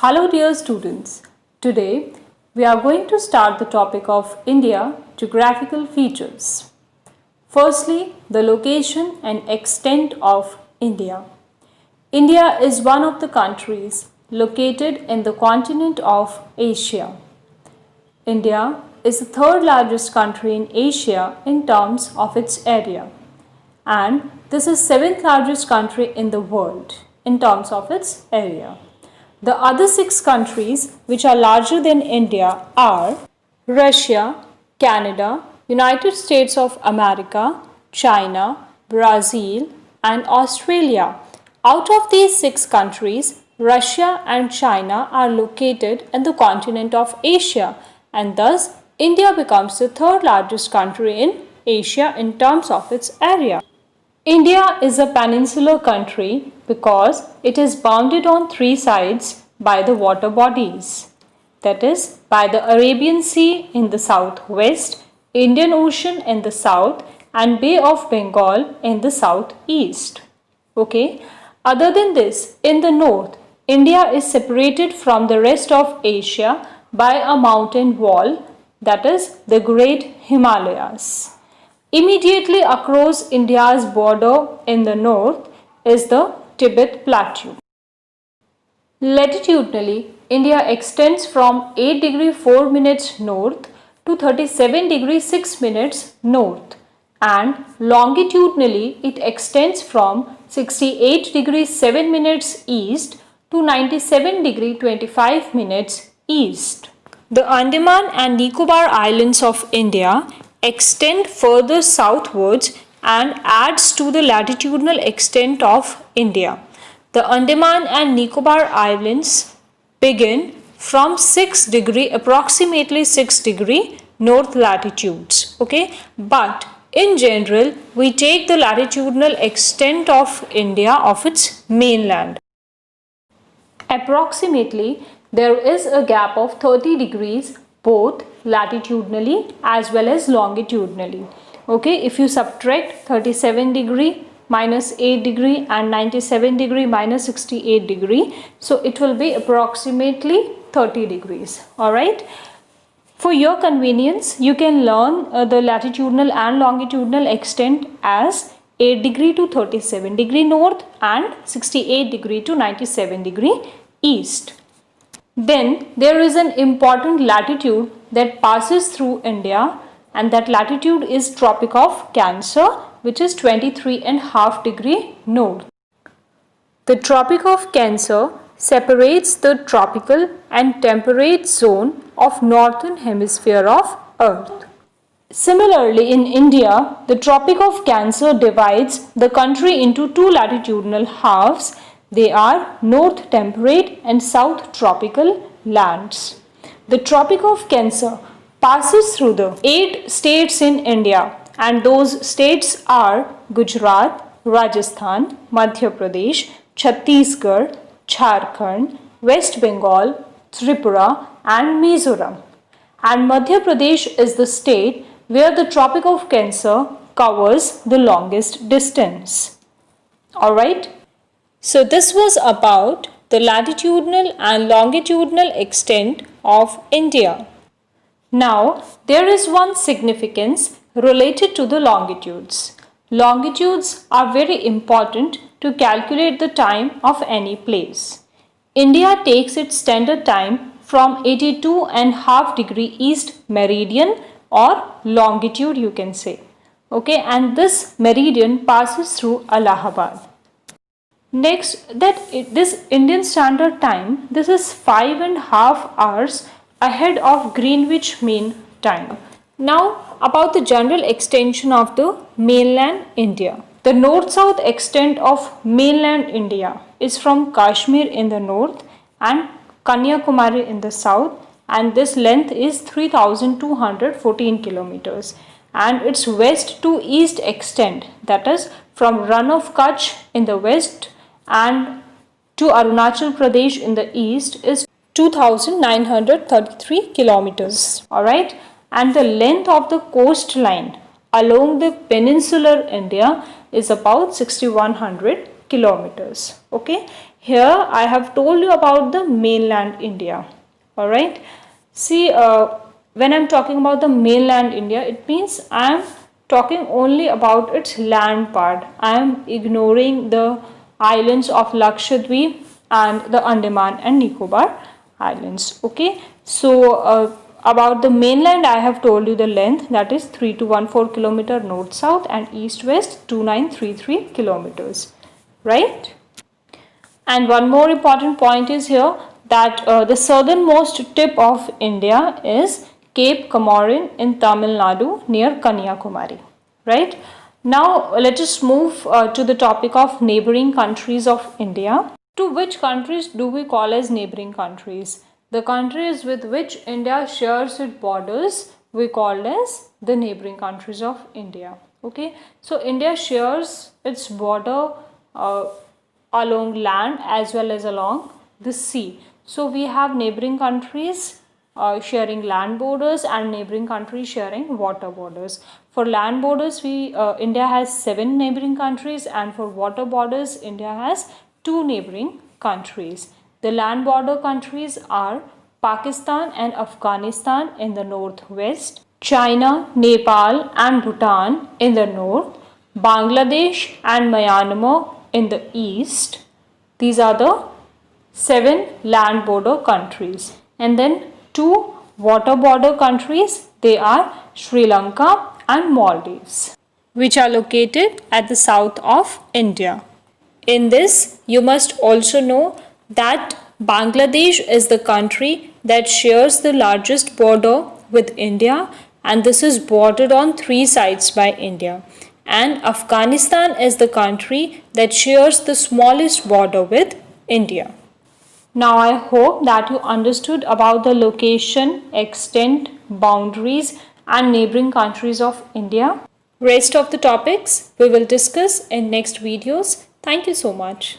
Hello dear students, today we are going to start the topic of India geographical features. Firstly, the location and extent of India. India is one of the countries located in the continent of Asia. India is the third largest country in Asia in terms of its area, and this is seventh largest country in the world in terms of its area. The other six countries which are larger than India are Russia, Canada, United States of America, China, Brazil, and Australia. Out of these six countries, Russia and China are located in the continent of Asia, and thus India becomes the third largest country in Asia in terms of its area. India is a peninsular country because it is bounded on three sides by the water bodies, that is, by the Arabian Sea in the southwest, Indian Ocean in the south, and Bay of Bengal in the southeast. Okay. Other than this, in the north, India is separated from the rest of Asia by a mountain wall, that is, the Great Himalayas. Immediately across India's border in the north is the Tibet Plateau. Latitudinally, India extends from 8 degree 4 minutes north to 37 degree 6 minutes north, and longitudinally it extends from 68 degree 7 minutes east to 97 degree 25 minutes east. The Andaman and Nicobar Islands of India extend further southwards and adds to the latitudinal extent of India. The Andaman and Nicobar Islands begin from 6 degree, approximately 6 degree north latitudes. Okay, but in general, we take the latitudinal extent of India of its mainland. Approximately, there is a gap of 30 degrees both latitudinally as well as longitudinally. Okay, if you subtract 37 degree minus 8 degree and 97 degree minus 68 degree, so it will be approximately 30 degrees. Alright. For your convenience, you can learn the latitudinal and longitudinal extent as 8 degree to 37 degree north and 68 degree to 97 degree east. Then there is an important latitude that passes through India, and that latitude is Tropic of Cancer, which is 23.5 degree north. The Tropic of Cancer separates the tropical and temperate zone of northern hemisphere of Earth. Similarly, in India, the Tropic of Cancer divides the country into two latitudinal halves. They are North Temperate and South Tropical lands. The Tropic of Cancer passes through the 8 states in India, and those states are Gujarat, Rajasthan, Madhya Pradesh, Chhattisgarh, Jharkhand, West Bengal, Tripura, and Mizoram. And Madhya Pradesh is the state where the Tropic of Cancer covers the longest distance. Alright. So this was about the latitudinal and longitudinal extent of India. Now there is one significance related to the longitudes. Longitudes are very important to calculate the time of any place. India takes its standard time from 82.5 degree east meridian, or longitude you can say. Okay, and this meridian passes through Allahabad. Next, this Indian Standard Time, this is 5.5 hours ahead of Greenwich Mean Time. Now about the general extension of the mainland India. The north-south extent of mainland India is from Kashmir in the north and Kanyakumari in the south, and this length is 3,214 kilometers, and its west to east extent, that is from Rann of Kutch in the west and to Arunachal Pradesh in the east, is 2,933 kilometers. Alright, and the length of the coastline along the peninsular India is about 6,100 kilometers. Okay, here I have told you about the mainland India. All right. See, when I'm talking about the mainland India, it means I'm talking only about its land part. I am ignoring the islands of Lakshadweep and the Andaman and Nicobar islands. Okay. So, about the mainland, I have told you the length, that is 3214 kilometer north south and east west 2933 kilometers. Right. And one more important point is here that the southernmost tip of India is Cape Comorin in Tamil Nadu near Kanyakumari. Right? Now let us move to the topic of neighboring countries of India. To which countries do we call as neighboring countries? The countries with which India shares its borders we call as the neighboring countries of India. Okay, so India shares its border along land as well as along the sea. So we have neighboring countries sharing land borders and neighboring countries sharing water borders. For land borders, India has 7 neighboring countries, and for water borders, India has 2 neighboring countries. The land border countries are Pakistan and Afghanistan in the northwest, China, Nepal and Bhutan in the north, Bangladesh and Myanmar in the east. These are the 7 land border countries. And then 2 water border countries, they are Sri Lanka and Maldives, which are located at the south of India. In this, you must also know that Bangladesh is the country that shares the largest border with India, and this is bordered on 3 sides by India. And Afghanistan is the country that shares the smallest border with India. Now I hope that you understood about the location, extent, boundaries and neighboring countries of India. Rest of the topics we will discuss in next videos. Thank you so much.